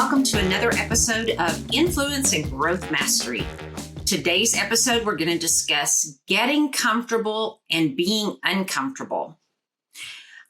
welcome to another episode of Influence and Growth Mastery. Today's episode, we're going to discuss getting comfortable and being uncomfortable.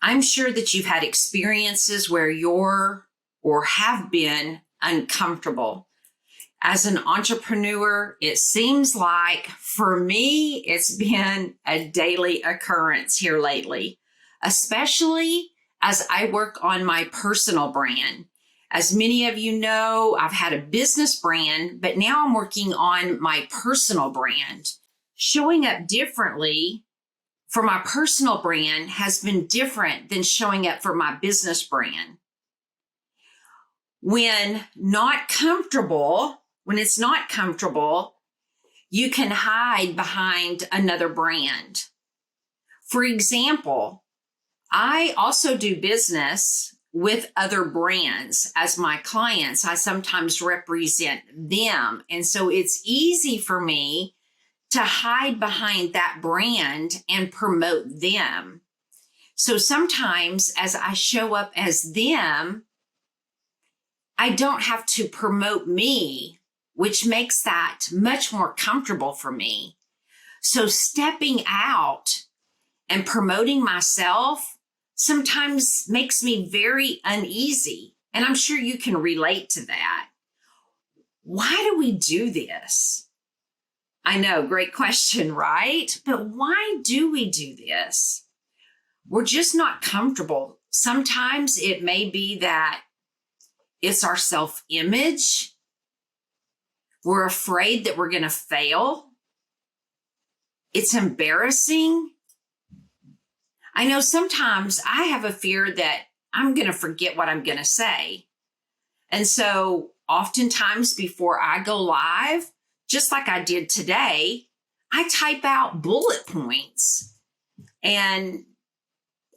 I'm sure that you've had experiences where you're or have been uncomfortable. As an entrepreneur, it seems like for me, it's been a daily occurrence here lately, especially as I work on my personal brand. As many of you know, I've had a business brand, but now I'm working on my personal brand. Showing up differently for my personal brand has been different than showing up for my business brand. When it's not comfortable, you can hide behind another brand. For example, I also do business with other brands as my clients. I sometimes represent them. And so it's easy for me to hide behind that brand and promote them. So sometimes as I show up as them, I don't have to promote me, which makes that much more comfortable for me. So stepping out and promoting myself sometimes makes me very uneasy. And I'm sure you can relate to that. Why do we do this? I know, great question, right? But why do we do this? We're just not comfortable. Sometimes it may be that it's our self-image. We're afraid that we're going to fail. It's embarrassing. I know sometimes I have a fear that I'm going to forget what I'm going to say. And so oftentimes before I go live, just like I did today, I type out bullet points and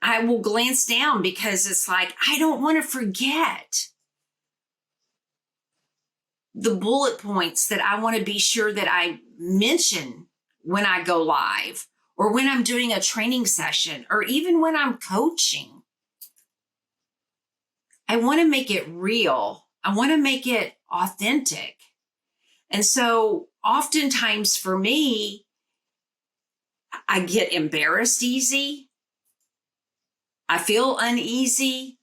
I will glance down because it's like, I don't want to forget the bullet points that I want to be sure that I mention when I go live, or when I'm doing a training session, or even when I'm coaching. I want to make it real. I want to make it authentic. And so oftentimes for me, I get embarrassed easy. I feel uneasy.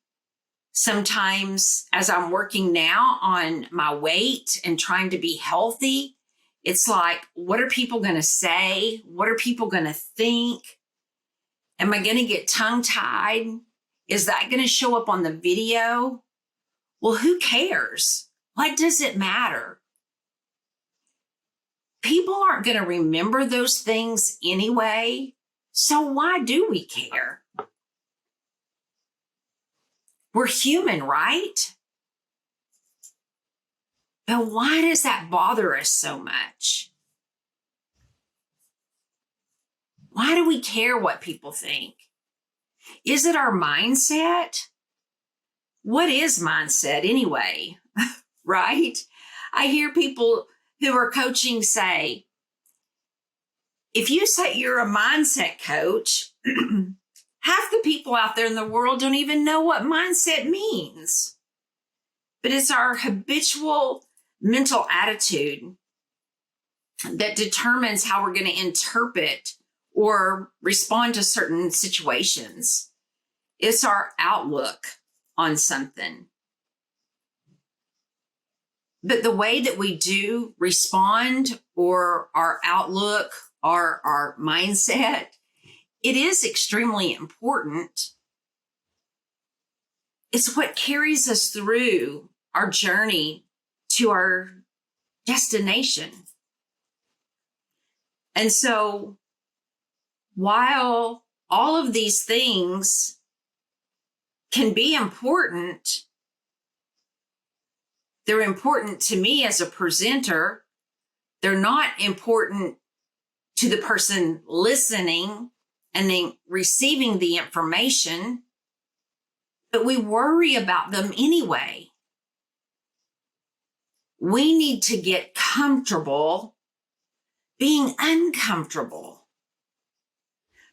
Sometimes as I'm working now on my weight and trying to be healthy, it's like, what are people going to say? What are people going to think? Am I going to get tongue-tied? Is that going to show up on the video? Well, who cares? What does it matter? People aren't going to remember those things anyway. So why do we care? We're human, right? But why does that bother us so much? Why do we care what people think? Is it our mindset? What is mindset anyway? Right? I hear people who are coaching say, if you say you're a mindset coach, half the people out there in the world don't even know what mindset means. But it's our habitual mental attitude that determines how we're going to interpret or respond to certain situations. It's our outlook on something. But the way that we do respond, or our outlook, or our mindset, it is extremely important. It's what carries us through our journey to our destination. And so while all of these things can be important, they're important to me as a presenter. They're not important to the person listening and then receiving the information, but we worry about them anyway. We need to get comfortable being uncomfortable,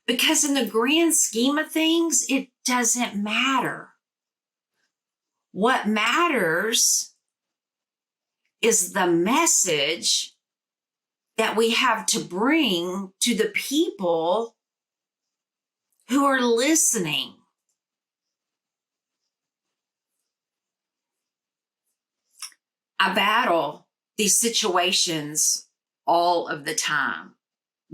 because in the grand scheme of things, it doesn't matter. What matters is the message that we have to bring to the people who are listening. I battle these situations all of the time,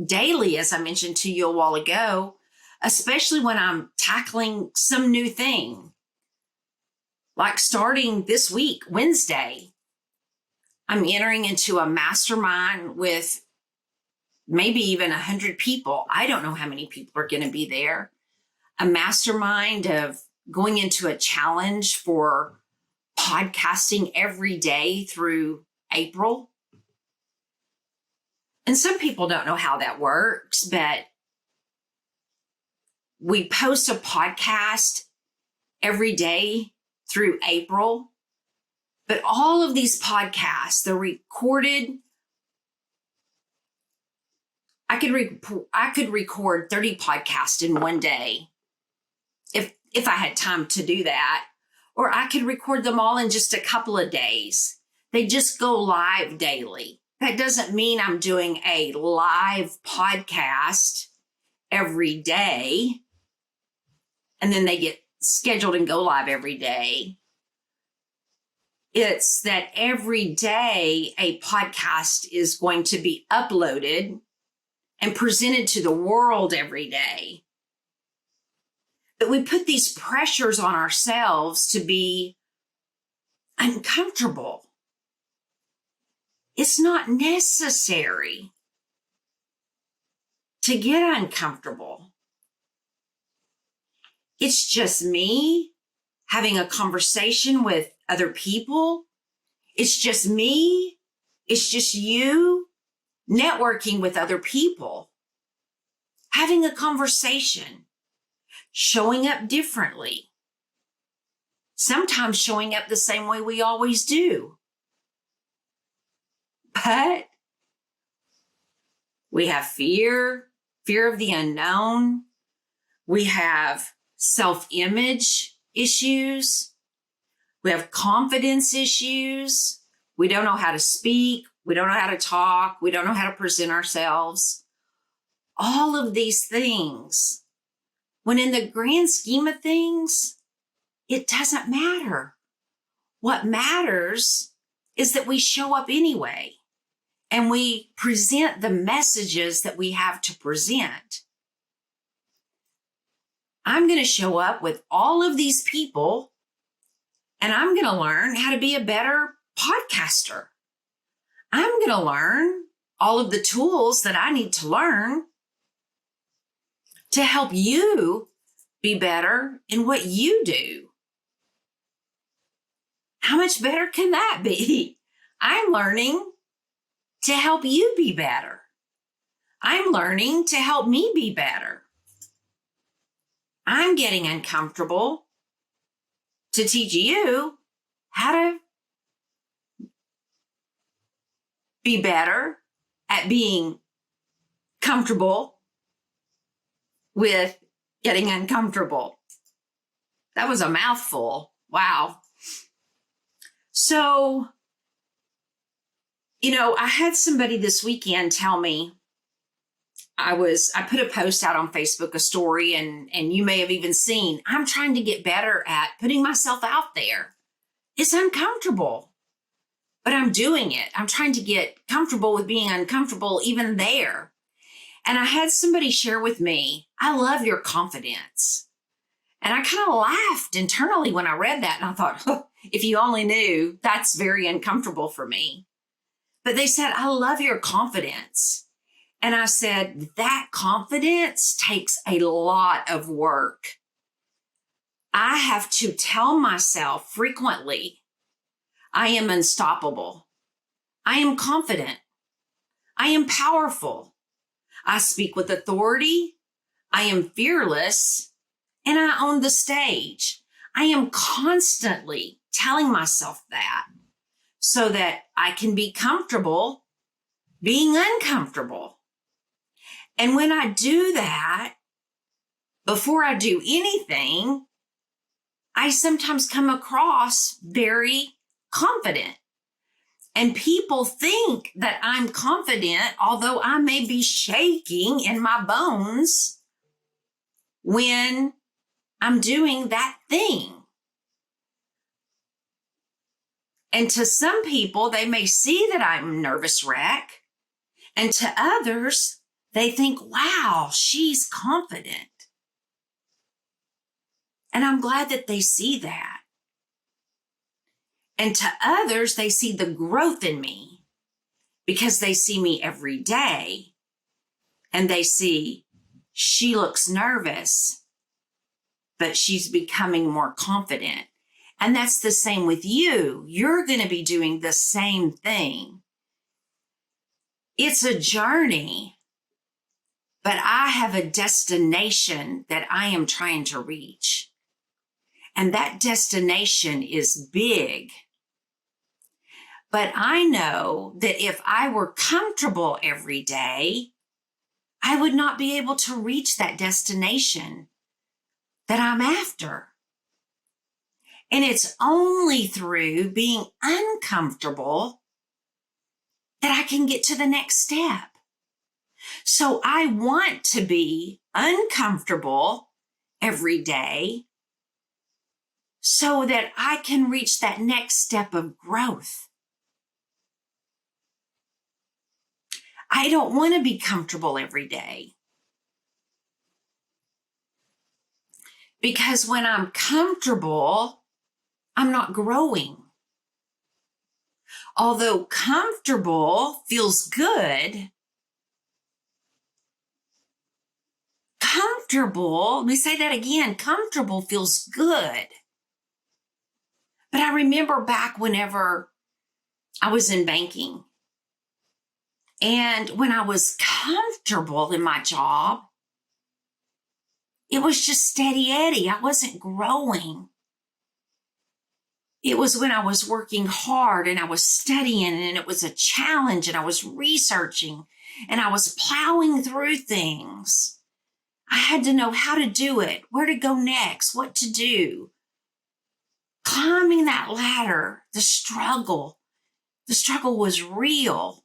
daily, as I mentioned to you a while ago, especially when I'm tackling some new thing. Like starting this week, Wednesday, I'm entering into a mastermind with maybe even 100 people. I don't know how many people are going to be there. A mastermind of going into a challenge for podcasting every day through April. And some people don't know how that works, but we post a podcast every day through April. But all of these podcasts, they're recorded. I could record 30 podcasts in one day if I had time to do that. Or I could record them all in just a couple of days. They just go live daily. That doesn't mean I'm doing a live podcast every day and then they get scheduled and go live every day. It's that every day a podcast is going to be uploaded and presented to the world every day. But we put these pressures on ourselves to be uncomfortable. It's not necessary to get uncomfortable. It's just me having a conversation with other people. It's just me. It's just you networking with other people, having a conversation, showing up differently, sometimes showing up the same way we always do. But we have fear of the unknown. We have self-image issues. We have confidence issues. We don't know how to speak. We don't know how to talk. We don't know how to present ourselves. All of these things, when in the grand scheme of things, it doesn't matter. What matters is that we show up anyway and we present the messages that we have to present. I'm going to show up with all of these people and I'm going to learn how to be a better podcaster. I'm going to learn all of the tools that I need to learn to help you be better in what you do. How much better can that be? I'm learning to help you be better. I'm learning to help me be better. I'm getting uncomfortable to teach you how to be better at being comfortable with getting uncomfortable. That was a mouthful. Wow. So, I had somebody this weekend tell me, I put a post out on Facebook, a story, and you may have even seen, I'm trying to get better at putting myself out there. It's uncomfortable, but I'm doing it. I'm trying to get comfortable with being uncomfortable even there. And I had somebody share with me, I love your confidence. And I kind of laughed internally when I read that. And I thought, if you only knew, that's very uncomfortable for me. But they said, I love your confidence. And I said, that confidence takes a lot of work. I have to tell myself frequently, I am unstoppable. I am confident. I am powerful. I speak with authority. I am fearless. And I own the stage. I am constantly telling myself that so that I can be comfortable being uncomfortable. And when I do that, before I do anything, I sometimes come across very confident. And people think that I'm confident, although I may be shaking in my bones when I'm doing that thing. And to some people, they may see that I'm a nervous wreck. And to others, they think, wow, she's confident. And I'm glad that they see that. And to others, they see the growth in me because they see me every day and they see she looks nervous, but she's becoming more confident. And that's the same with you. You're going to be doing the same thing. It's a journey, but I have a destination that I am trying to reach. And that destination is big. But I know that if I were comfortable every day, I would not be able to reach that destination that I'm after. And it's only through being uncomfortable that I can get to the next step. So I want to be uncomfortable every day so that I can reach that next step of growth. I don't want to be comfortable every day. Because when I'm comfortable, I'm not growing. Although comfortable feels good, let me say that again, comfortable feels good. But I remember back whenever I was in banking, and when I was comfortable in my job, it was just steady Eddie. I wasn't growing. It was when I was working hard and I was studying and it was a challenge and I was researching and I was plowing through things. I had to know how to do it, where to go next, what to do. Climbing that ladder, the struggle was real.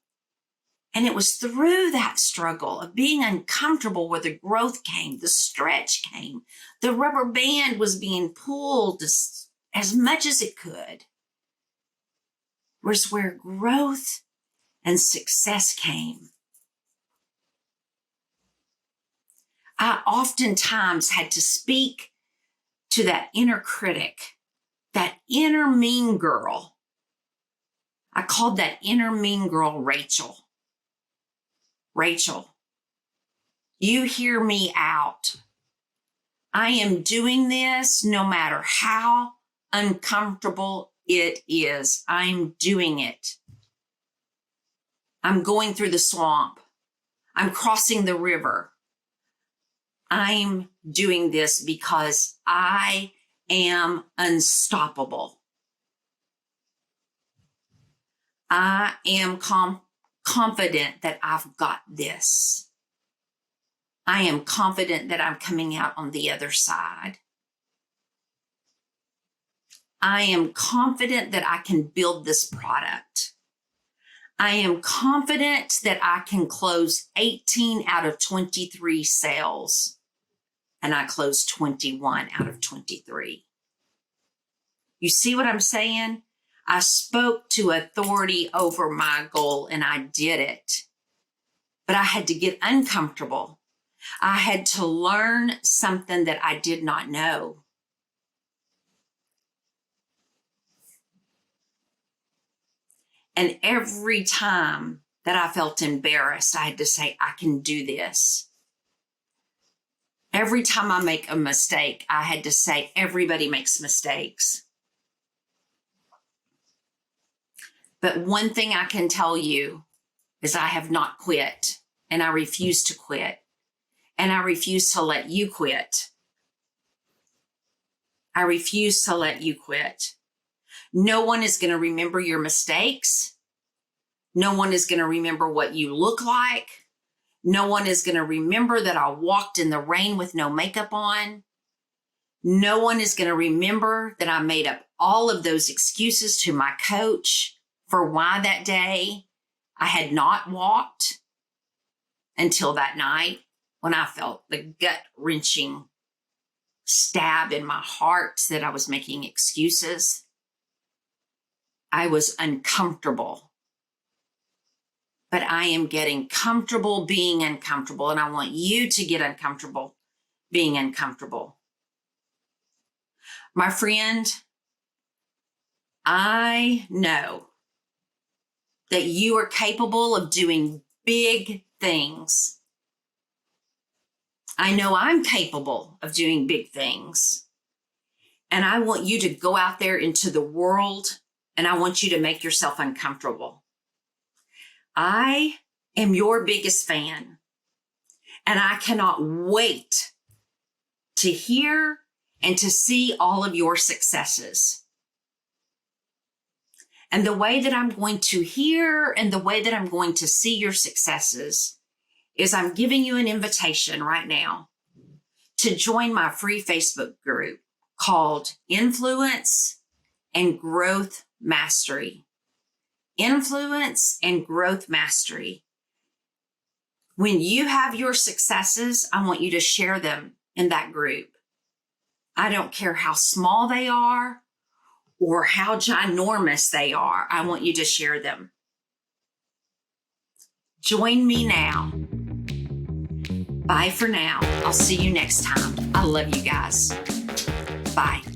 And it was through that struggle of being uncomfortable where the growth came, the stretch came, the rubber band was being pulled as much as it could. Was where growth and success came. I oftentimes had to speak to that inner critic, that inner mean girl. I called that inner mean girl Rachel. Rachel, you hear me out. I am doing this no matter how uncomfortable it is. I'm doing it. I'm going through the swamp. I'm crossing the river. I'm doing this because I am unstoppable. I am confident that I've got this. I am confident that I'm coming out on the other side. I am confident that I can build this product. I am confident that I can close 18 out of 23 sales. And I closed 21 out of 23. You see what I'm saying? I spoke to authority over my goal and I did it. But I had to get uncomfortable. I had to learn something that I did not know. And every time that I felt embarrassed, I had to say, I can do this. Every time I make a mistake, I had to say, everybody makes mistakes. But one thing I can tell you is I have not quit, and I refuse to quit, and I refuse to let you quit. I refuse to let you quit. No one is going to remember your mistakes. No one is going to remember what you look like. No one is going to remember that I walked in the rain with no makeup on. No one is going to remember that I made up all of those excuses to my coach for why that day I had not walked until that night when I felt the gut-wrenching stab in my heart that I was making excuses. I was uncomfortable. But I am getting comfortable being uncomfortable, and I want you to get uncomfortable being uncomfortable. My friend, I know that you are capable of doing big things. I know I'm capable of doing big things. And I want you to go out there into the world, and I want you to make yourself uncomfortable. I am your biggest fan, and I cannot wait to hear and to see all of your successes. And the way that I'm going to hear and the way that I'm going to see your successes is I'm giving you an invitation right now to join my free Facebook group called Influence and Growth Mastery. Influence and Growth Mastery. When you have your successes, I want you to share them in that group. I don't care how small they are or how ginormous they are. I want you to share them. Join me now. Bye for now. I'll see you next time. I love you guys. Bye.